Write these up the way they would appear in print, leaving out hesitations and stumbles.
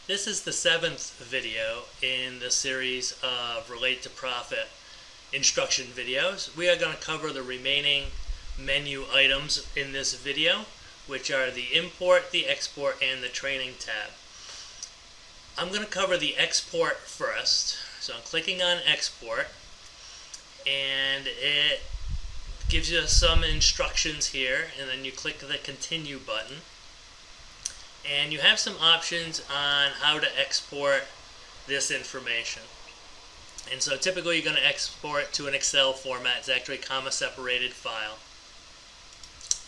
This is the 7th video in the series of Relate to Profit instruction videos. We are going to cover the remaining menu items in this video, which are the import, the export, and the training tab. I'm going to cover the export first. So I'm clicking on export, and it gives you some instructions here, and then you click the continue button. And you have some options on how to export this information. And so typically you're going to export to an Excel format. It's actually a comma-separated file.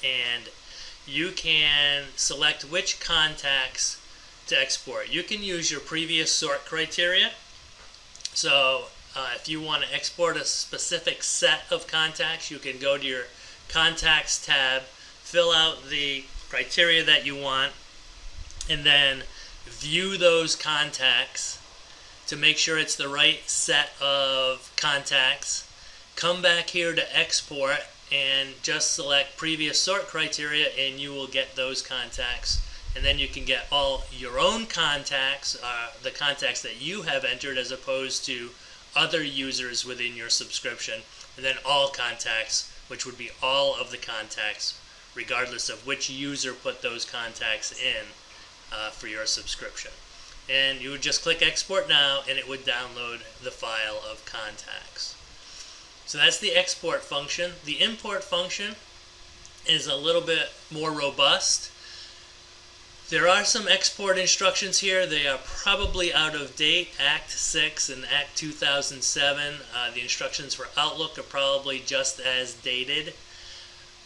And you can select which contacts to export. You can use your previous sort criteria. So if you want to export a specific set of contacts, you can go to your Contacts tab, fill out the criteria that you want, and then view those contacts to make sure it's the right set of contacts. Come back here to export and just select previous sort criteria, and you will get those contacts. And then you can get all your own contacts, the contacts that you have entered, as opposed to other users within your subscription. And then all contacts, which would be all of the contacts, regardless of which user put those contacts in for your subscription. And you would just click export now, and it would download the file of contacts. So that's the export function. The import function is a little bit more robust. There are some export instructions here. They are probably out of date. Act 6 and Act 2007. The instructions for Outlook are probably just as dated.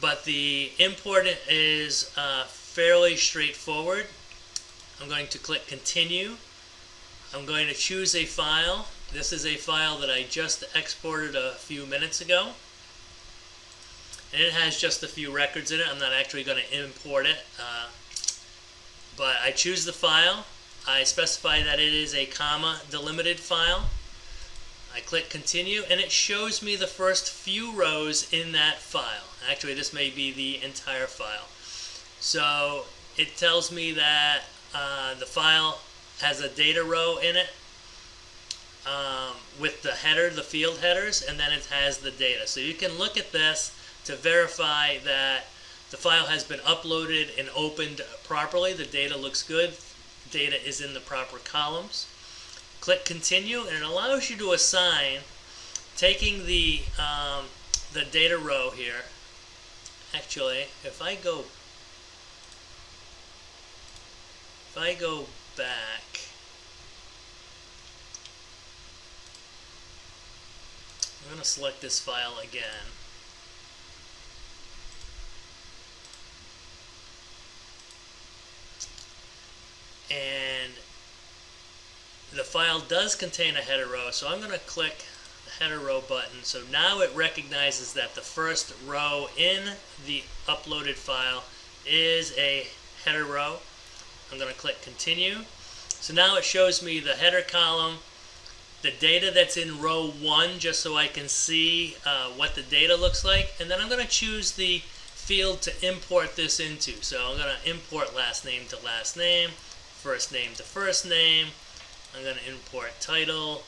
But the import is fairly straightforward. I'm going to click continue. I'm going to choose a file. This is a file that I just exported a few minutes ago. And it has just a few records in it. I'm not actually going to import it. But I choose the file. I specify that it is a comma delimited file. I click continue, and it shows me the first few rows in that file. Actually, this may be the entire file. So it tells me that the file has a data row in it with the header, the field headers, and then it has the data. So you can look at this to verify that the file has been uploaded and opened properly. The data looks good. Data is in the proper columns. Click continue, and it allows you to assign, taking the data row here. Actually, if I go back, I'm going to select this file again. And the file does contain a header row, so I'm going to click the header row button. So now it recognizes that the first row in the uploaded file is a header row. I'm going to click continue. So now it shows me the header column, the data that's in row 1, just so I can see what the data looks like. And then I'm going to choose the field to import this into. So I'm going to import last name to last name, first name to first name. I'm going to import title.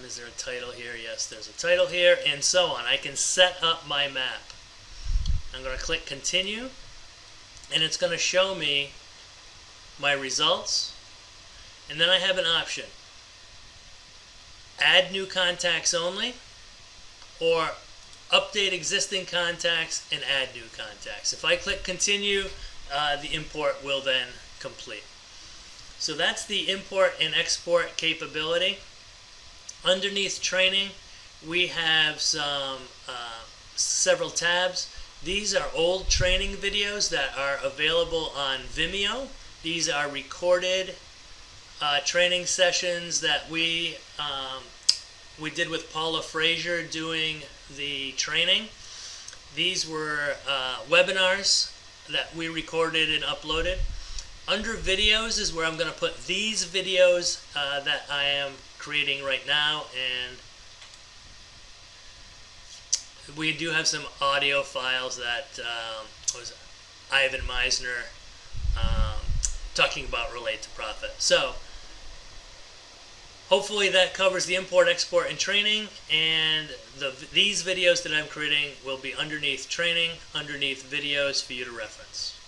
Is there a title here? Yes, there's a title here, and so on. I can set up my map. I'm going to click continue, and it's going to show me my results. And then I have an option: add new contacts only, or update existing contacts and add new contacts. If I click continue, the import will then complete. So that's the import and export capability. Underneath training, we have several tabs. These are old training videos that are available on Vimeo. These are recorded training sessions that we did with Paula Frazier doing the training. These were webinars that we recorded and uploaded. Under videos is where I'm going to put these videos that I am creating right now, and we do have some audio files that was Ivan Meisner talking about Relate to Profit. So hopefully that covers the import, export, and training, and these videos that I'm creating will be underneath training, underneath videos for you to reference.